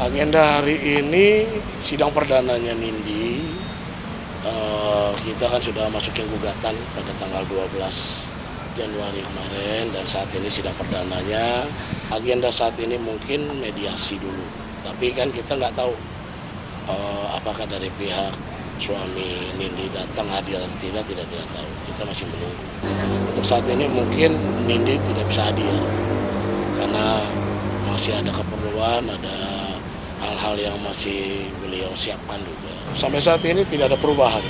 Agenda hari ini sidang perdananya Nindi. Kita kan sudah masukin gugatan pada tanggal 12 Januari kemarin dan saat ini sidang perdananya. Agenda saat ini mungkin mediasi dulu. Tapi kan kita nggak tahu apakah dari pihak suami Nindi datang hadir atau tidak tahu. Kita masih menunggu. Untuk saat ini mungkin Nindi tidak bisa hadir karena masih ada keperluan, ada hal-hal yang masih beliau siapkan juga. Sampai saat ini tidak ada perubahan.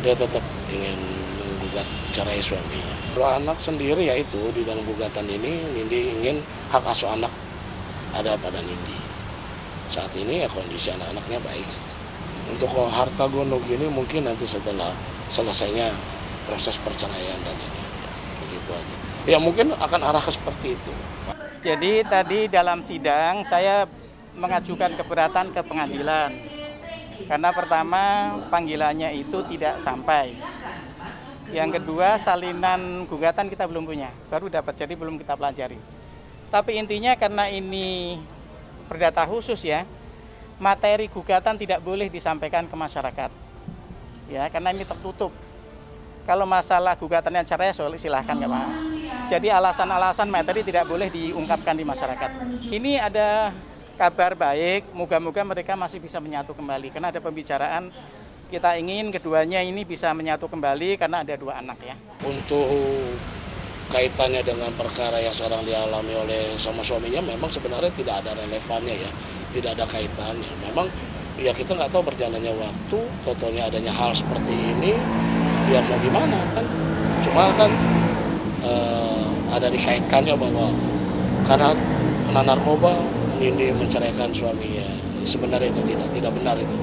Dia tetap ingin menggugat cerai suaminya. Kalau anak sendiri yaitu di dalam gugatan ini, Nindi ingin hak asuh anak ada pada Nindi. Saat ini ya kondisi anak-anaknya baik. Untuk harta gonok ini mungkin nanti setelah selesainya proses perceraian dan ini. Begitu aja. Ya mungkin akan arah ke seperti itu. Jadi tadi dalam sidang saya mengajukan keberatan ke pengadilan karena pertama panggilannya itu tidak sampai, yang kedua salinan gugatan kita belum punya, baru dapat, jadi belum kita pelajari. Tapi intinya karena ini perdata khusus ya, materi gugatan tidak boleh disampaikan ke masyarakat ya, karena ini tertutup. Kalau masalah gugatannya cerai silahkan nggak apa. Jadi alasan-alasan materi tidak boleh diungkapkan di masyarakat. Ini ada kabar baik, moga-moga mereka masih bisa menyatu kembali. Karena ada pembicaraan, kita ingin keduanya ini bisa menyatu kembali karena ada 2 anak ya. Untuk kaitannya dengan perkara yang sedang dialami oleh sama suaminya memang sebenarnya tidak ada relevannya ya, tidak ada kaitannya. Memang ya kita nggak tahu berjalannya waktu, totonya adanya hal seperti ini, ya mau gimana kan. Cuma kan ada dikaitkannya bahwa karena kena narkoba, Nindi menceraikan suaminya. Sebenarnya itu tidak benar itu.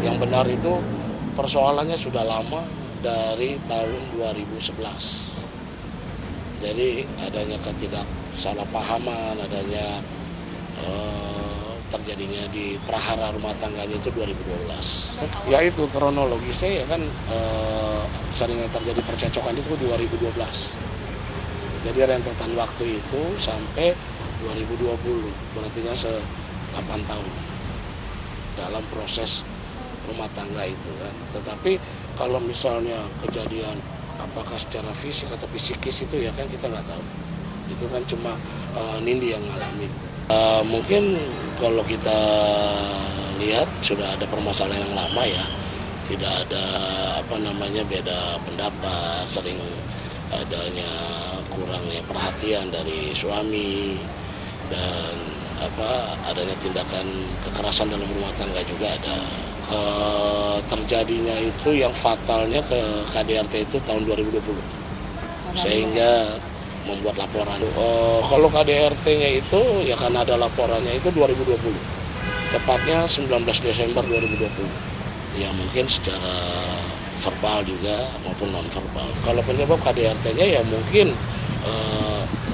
Yang benar itu persoalannya sudah lama dari tahun 2011. Jadi adanya ketidaksalahpahaman, adanya terjadinya di prahara rumah tangganya itu 2012. Ya itu kronologisnya ya kan sering terjadi percecokan itu 2012. Jadi rentetan waktu itu sampai 2020, berarti kan 8 tahun dalam proses rumah tangga itu kan. Tetapi kalau misalnya kejadian apakah secara fisik atau psikis itu ya kan kita nggak tahu. Itu kan cuma Nindi yang ngalamin. Mungkin kalau kita lihat sudah ada permasalahan yang lama ya, tidak ada beda pendapat, sering adanya kurangnya perhatian dari suami dan adanya tindakan kekerasan dalam rumah tangga juga ada. Terjadinya itu yang fatalnya ke KDRT itu tahun 2020 sehingga membuat laporan. Kalau KDRT-nya itu ya karena ada laporannya itu 2020, tepatnya 19 Desember 2020. Ya mungkin secara verbal juga maupun non verbal. Kalau penyebab KDRT-nya ya mungkin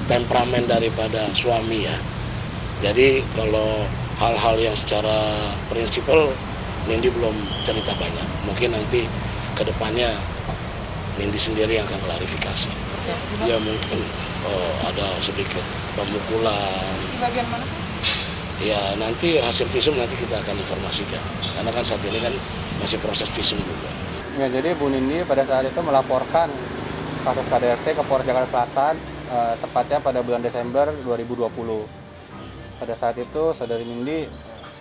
temperamen daripada suami ya. Jadi kalau hal-hal yang secara prinsipal Nindi belum cerita banyak. Mungkin nanti ke depannya Nindi sendiri yang akan klarifikasi. Ya mungkin ada sedikit pemukulan. Bagian mana? Ya nanti hasil visum nanti kita akan informasikan. Karena kan saat ini kan masih proses visum juga. Ya, jadi Bu Nindi pada saat itu melaporkan kasus KDRT ke Polres Jakarta Selatan, tepatnya pada bulan Desember 2020. Pada saat itu saudari Nindi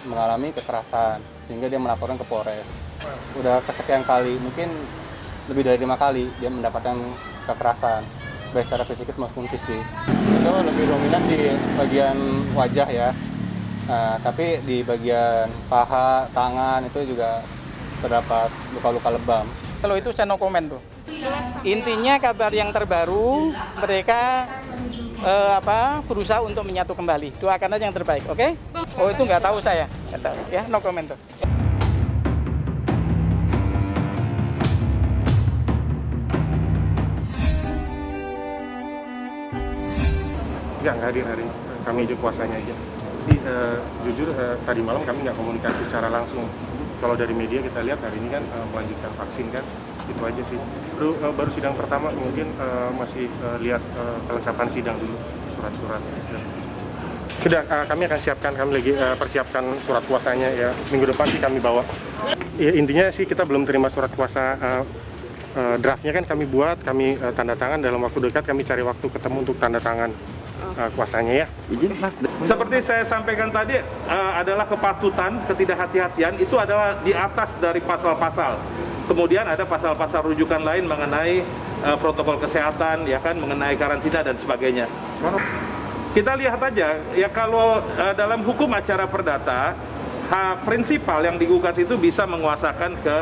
mengalami kekerasan, sehingga dia melaporkan ke Polres. Udah kesekian kali, mungkin lebih dari 5 kali dia mendapatkan kekerasan, baik secara psikis maupun fisik. Itu lebih dominan di bagian wajah ya, tapi di bagian paha, tangan itu juga terdapat luka-luka lebam. Kalau itu saya no comment tuh. Intinya kabar yang terbaru, mereka berusaha untuk menyatu kembali. Doakan aja yang terbaik, oke? Oh itu nggak tahu saya, nggak tahu ya, no comment tuh. Nggak hadir hari ini, kami ijin puasanya aja. Jadi jujur tadi malam kami nggak komunikasi secara langsung. Kalau dari media kita lihat hari ini kan melanjutkan vaksin kan, itu aja sih. Baru sidang pertama mungkin masih lihat kelengkapan sidang dulu, surat-surat. Sudah, kami akan siapkan, kami lagi persiapkan surat kuasanya ya. Minggu depan sih kami bawa. Ya, intinya sih kita belum terima surat kuasa, draftnya kan kami buat, kami tanda tangan, dalam waktu dekat kami cari waktu ketemu untuk tanda tangan kuasanya ya. Seperti saya sampaikan tadi, adalah kepatutan, ketidakhati-hatian itu adalah di atas dari pasal-pasal. Kemudian ada pasal-pasal rujukan lain mengenai protokol kesehatan, ya kan, mengenai karantina dan sebagainya. Kita lihat aja, ya kalau dalam hukum acara perdata, hak prinsipal yang digugat itu bisa menguasakan ke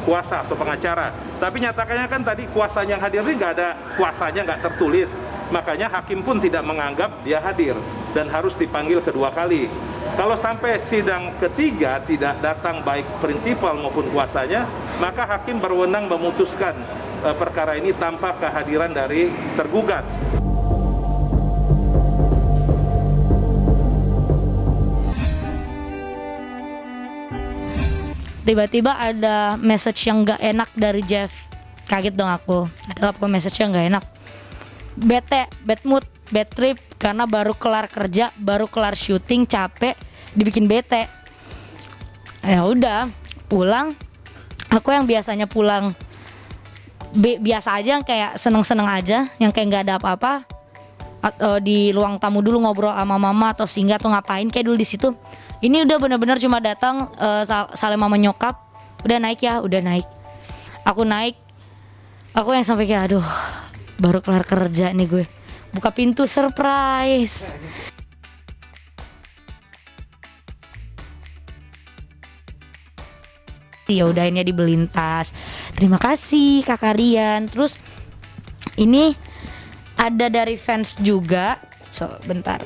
kuasa atau pengacara. Tapi nyatakannya kan tadi kuasanya yang hadir ini nggak ada, kuasanya nggak tertulis. Makanya hakim pun tidak menganggap dia hadir dan harus dipanggil kedua kali. Kalau sampai sidang ketiga tidak datang baik prinsipal maupun kuasanya, maka hakim berwenang memutuskan perkara ini tanpa kehadiran dari tergugat. Tiba-tiba ada message yang gak enak dari Jeff. Kaget dong aku. Ada apa message yang gak enak. Bete, bad mood, bad trip karena baru kelar kerja, baru kelar syuting, capek, dibikin bete. Ya udah, pulang. Aku yang biasanya pulang biasa aja, kayak seneng-seneng aja, yang kayak nggak ada apa-apa. Di ruang tamu dulu ngobrol sama mama atau singgah atau ngapain kayak dulu di situ. Ini udah benar-benar cuma datang salim sama nyokap. Udah naik ya, udah naik. Aku naik. Aku yang sampai kayak aduh, baru kelar kerja nih gue. Buka pintu surprise. Ya udah ini dibeliin tas. Terima kasih Kakak Rian. Terus ini ada dari fans juga. So, bentar.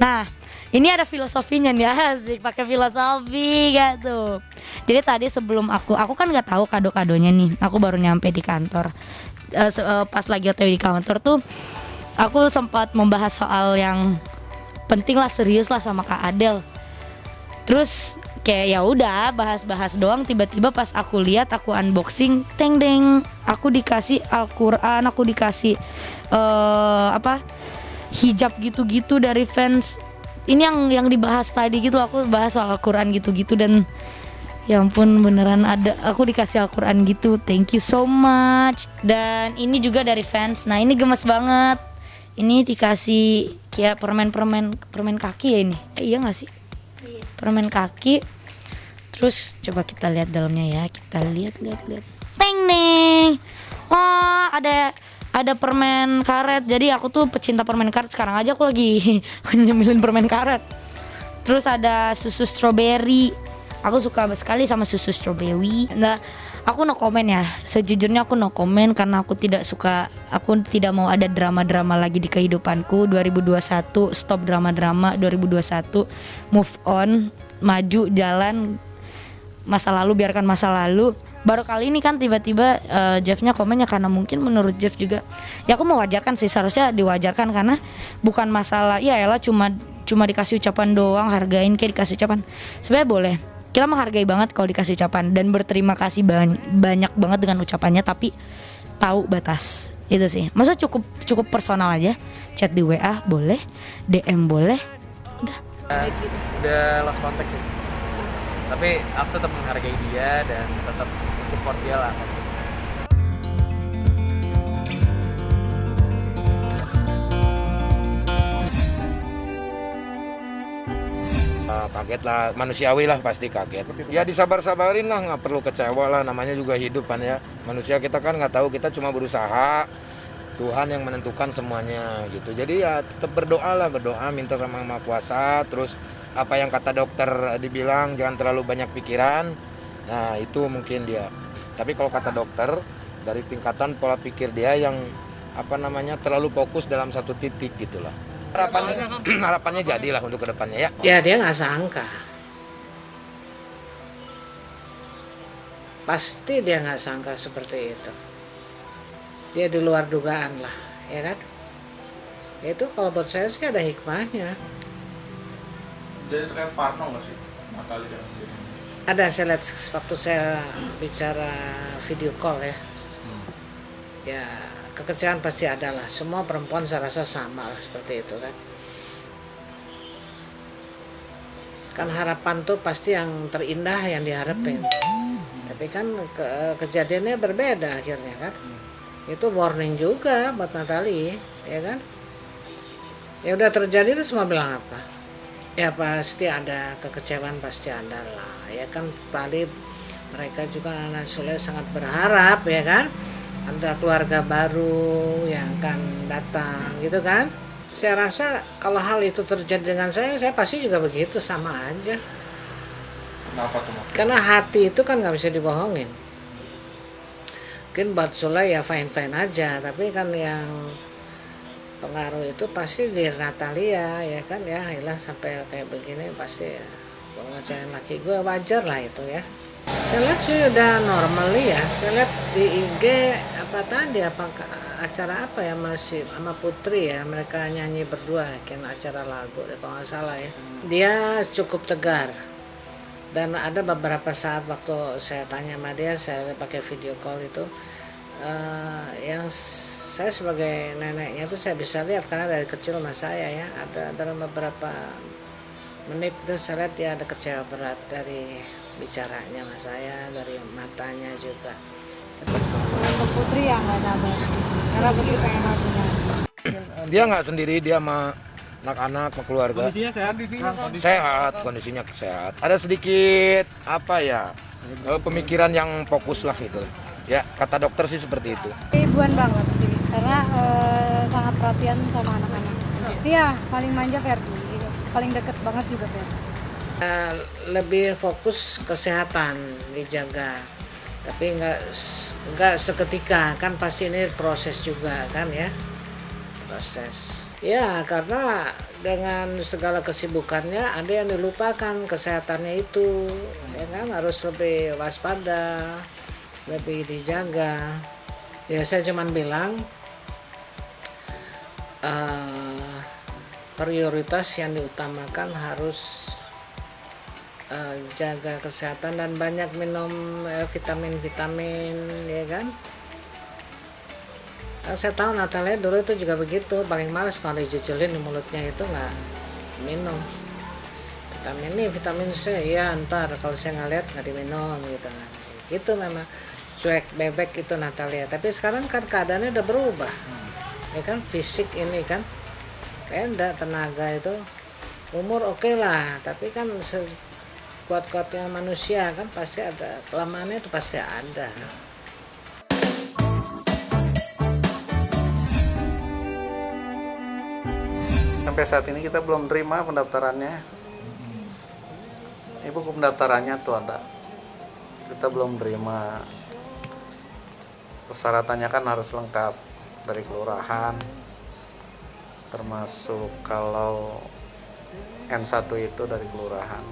Nah, ini ada filosofinya nih, asik pakai filosofi gak tuh. Jadi tadi sebelum aku kan nggak tahu kado-kadonya nih. Aku baru nyampe di kantor. Pas lagi OTW di kantor tuh, aku sempat membahas soal yang penting lah, serius lah sama Kak Adel. Terus kayak ya udah bahas-bahas doang. Tiba-tiba pas aku lihat, aku unboxing, teng deng, aku dikasih Al-Quran, aku dikasih hijab gitu-gitu dari fans. Ini yang dibahas tadi gitu, aku bahas soal Al-Quran gitu-gitu dan ya ampun beneran ada, aku dikasih Al-Quran gitu. Thank you so much. Dan ini juga dari fans. Nah ini gemes banget. Ini dikasih kayak permen kaki ya ini. Iya gak sih? Iya. Permen kaki. Terus coba kita lihat dalamnya ya. Kita lihat. Teng neng. Wah ada permen karet. Jadi aku tuh pecinta permen karet. Sekarang aja aku lagi nyemilin permen karet. Terus ada susu stroberi. Aku suka sekali sama susu stroberi. Nah, aku no komen ya. Sejujurnya aku no komen karena aku tidak mau ada drama-drama lagi di kehidupanku. 2021 stop drama-drama. 2021 move on, maju jalan. Masa lalu biarkan masa lalu. Baru kali ini kan tiba-tiba Jeffnya komennya karena mungkin menurut Jeff juga ya aku mewajarkan sih, seharusnya diwajarkan karena bukan masalah ya elah cuma dikasih ucapan doang, hargain kayak dikasih ucapan. Sebenarnya boleh, kita menghargai banget kalau dikasih ucapan dan berterima kasih banyak banget dengan ucapannya, tapi tahu batas itu sih. Maksudnya cukup personal aja, chat di WA boleh, DM boleh, udah. Udah lost contact sih, tapi aku tetap menghargai dia dan tetap support dia lah. Kaget lah, manusiawi lah pasti kaget. Ya disabar-sabarin lah, nggak perlu kecewa lah, namanya juga hidup kan ya. Manusia kita kan nggak tahu, kita cuma berusaha, Tuhan yang menentukan semuanya gitu. Jadi ya tetap berdoa, minta sama Yang Maha Kuasa. Terus apa yang kata dokter dibilang jangan terlalu banyak pikiran. Nah itu mungkin dia. Tapi kalau kata dokter dari tingkatan pola pikir dia yang terlalu fokus dalam satu titik gitulah. Harapannya jadilah untuk kedepannya ya. Ya dia nggak sangka. Pasti dia nggak sangka seperti itu. Dia di luar dugaan lah, ya kan? Itu kalau buat saya sih ada hikmahnya. Jadi sekarang Parno nggak sih? Ada, saya lihat waktu saya bicara video call ya. Ya kekecewaan pasti ada lah. Semua perempuan saya rasa sama lah seperti itu kan. Kan harapan tuh pasti yang terindah yang diharapin. Tapi kan kejadiannya berbeda akhirnya kan. Itu warning juga buat Natali, ya kan? Ya udah terjadi itu semua bilang apa? Ya pasti ada kekecewaan, pasti ada lah. Ya kan tadi mereka juga anak Sule sangat berharap ya kan, ada keluarga baru yang akan datang gitu kan. Saya rasa kalau hal itu terjadi dengan saya pasti juga begitu, sama aja. Kenapa tuh? Karena hati itu kan nggak bisa dibohongin. Mungkin buat Sule ya fine-fine aja, tapi kan yang pengaruh itu pasti di Natalia ya kan, ya hilang sampai kayak begini pasti ya. Ngecewain laki gue wajar lah itu ya. Saya lihat sih udah normal ya. Saya lihat di IG apa tadi acara apa ya masih sama Putri ya, mereka nyanyi berdua kan acara lagu kalau nggak salah ya. Dia cukup tegar. Dan ada beberapa saat waktu saya tanya sama dia, saya pakai video call itu, yang saya sebagai neneknya itu saya bisa lihat karena dari kecil sama saya ya, ada dalam beberapa menit itu saya lihat dia ada kecewa berat dari bicaranya sama saya, dari matanya juga. Untuk Putri ya nggak sabar sih, karena Putri pengen punya. Dia nggak sendiri, dia sama anak-anak, sama keluarga. Kondisinya sehat di sini? Sehat, kondisinya sehat. Ada sedikit pemikiran yang fokus lah gitu. Ya, kata dokter sih seperti itu. Ibuan banget sih, karena sangat perhatian sama anak-anak. Iya, paling manja Ferdi, paling deket banget juga Ferdi. Lebih fokus kesehatan dijaga, tapi nggak seketika kan, pasti ini proses juga kan ya, proses. Ya karena dengan segala kesibukannya ada yang dilupakan kesehatannya itu, ya kan harus lebih waspada, lebih dijaga. Ya saya cuman bilang prioritas yang diutamakan harus jaga kesehatan dan banyak minum vitamin-vitamin ya kan. Saya tahu Natalia dulu itu juga begitu, paling males kalau dijejelin di mulutnya itu nggak minum vitamin ini, vitamin C ya ntar kalau saya nggak lihat nggak diminum gitu kan. Gitu memang cuek bebek itu Natalia. Tapi sekarang kan keadaannya udah berubah ya kan, fisik ini kan kayak tenaga itu umur oke lah, tapi kan kuat-kuatnya manusia kan pasti ada kelemahannya, itu pasti ada. Sampai saat ini kita belum terima pendaftarannya. Buku pendaftarannya tuh ada. Kita belum terima. Persyaratannya kan harus lengkap dari kelurahan. Termasuk kalau N1 itu dari kelurahan.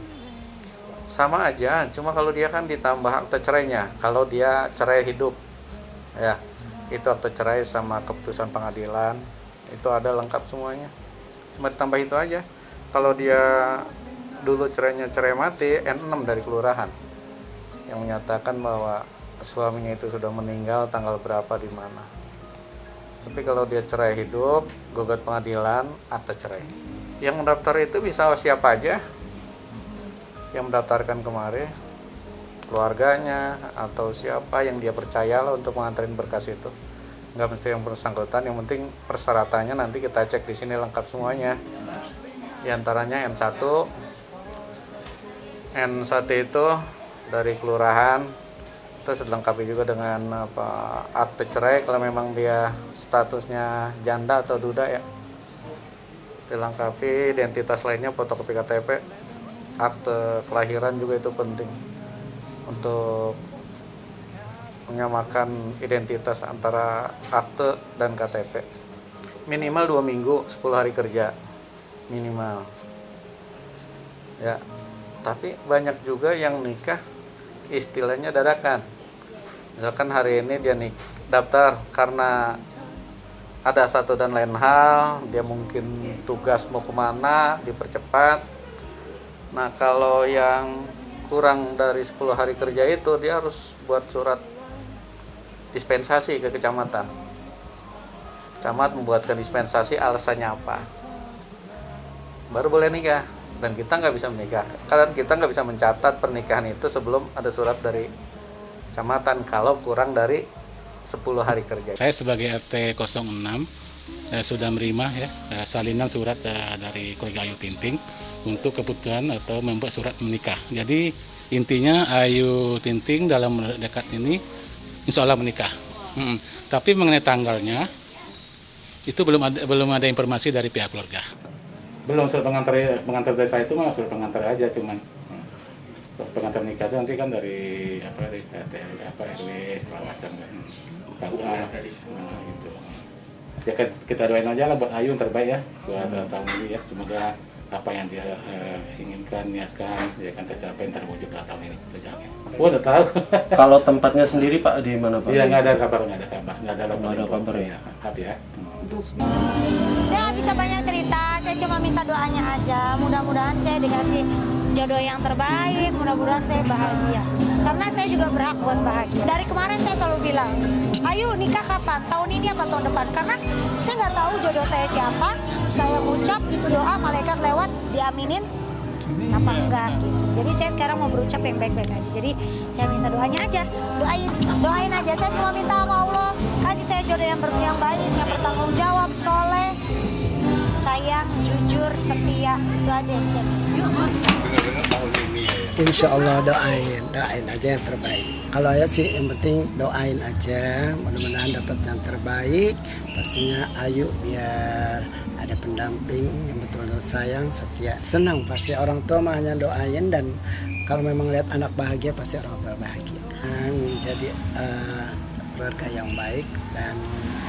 Sama aja, cuma kalau dia kan ditambah akte cerainya. Kalau dia cerai hidup, ya itu akte cerai sama keputusan pengadilan, itu ada lengkap semuanya. Cuma ditambah itu aja. Kalau dia dulu cerainya cerai mati, N6 dari kelurahan yang menyatakan bahwa suaminya itu sudah meninggal tanggal berapa di mana. Tapi kalau dia cerai hidup, gugat pengadilan, akte cerai. Yang mendaftar itu bisa siapa aja yang mendaftarkan kemarin, keluarganya atau siapa yang dia percaya lah untuk mengantarin berkas itu. Nggak mesti yang bersangkutan, yang penting persyaratannya nanti kita cek di sini lengkap semuanya. Di antaranya N1 itu dari kelurahan, terus dilengkapi juga dengan akte cerai kalau memang dia statusnya janda atau duda ya. Dilengkapi identitas lainnya, fotokopi KTP, akte kelahiran juga itu penting untuk menyamakan identitas antara akte dan KTP. Minimal 2 minggu, 10 hari kerja minimal. Ya, tapi banyak juga yang nikah istilahnya dadakan. Misalkan hari ini dia daftar karena ada satu dan lain hal, dia mungkin tugas mau kemana, dipercepat. Nah kalau yang kurang dari 10 hari kerja itu, dia harus buat surat dispensasi ke kecamatan. Camat membuatkan dispensasi, alasannya apa, baru boleh nikah. dan kita nggak bisa menikah. Karena kita nggak bisa mencatat pernikahan itu sebelum ada surat dari kecamatan kalau kurang dari 10 hari kerja. Saya sebagai RT 06 sudah menerima salinan surat dari keluarga Ayu Tinting untuk kebutuhan atau membuat surat menikah. Jadi intinya Ayu Tinting dalam dekat ini insya Allah menikah. Tapi mengenai tanggalnya itu belum ada informasi dari pihak keluarga. Belum, surat pengantar dari saya itu mah surat pengantar aja, cuman pengantar nikah itu nanti kan dari RW segala macam kan, KUA gitu. Ya kita doain aja lah buat Ayu yang terbaik ya buat tahun ini ya, semoga apa yang dia inginkan, niatkan ya kan tercapai, terwujud tahun ini tercapai. Udah tahu. Kalau tempatnya sendiri Pak di mana Pak? Iya, nggak ada kabar ya. Maaf ya. Saya bisa banyak cerita, saya cuma minta doanya aja. Mudah-mudahan saya dikasih jodoh yang terbaik, mudah-mudahan saya bahagia. Karena saya juga berhak buat bahagia. Dari kemarin saya selalu bilang, ayo nikah kapan? Tahun ini apa tahun depan? Karena saya nggak tahu jodoh saya siapa. Saya ucap itu doa, malaikat lewat, diaminin apa enggak gitu. Jadi saya sekarang mau berucap yang baik-baik aja. Jadi saya minta doanya aja, doain aja. Saya cuma minta sama Allah kasih saya jodoh yang baik, yang bertanggung jawab, soleh, sayang, jujur, setia. Itu aja yang saya Insya Allah doain aja yang terbaik. Kalau saya sih yang penting doain aja, mudah-mudahan dapat yang terbaik. Pastinya Ayu biar ada pendamping yang betul-betul sayang, setia, senang. Pasti orang tua mah hanya doain, dan kalau memang lihat anak bahagia pasti orang tua bahagia. Jadi keluarga yang baik dan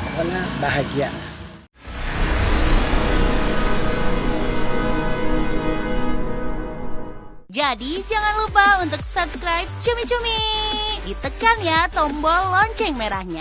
pokoknya bahagia. Jadi jangan lupa untuk subscribe Cumi Cumi. Ditekan ya tombol lonceng merahnya.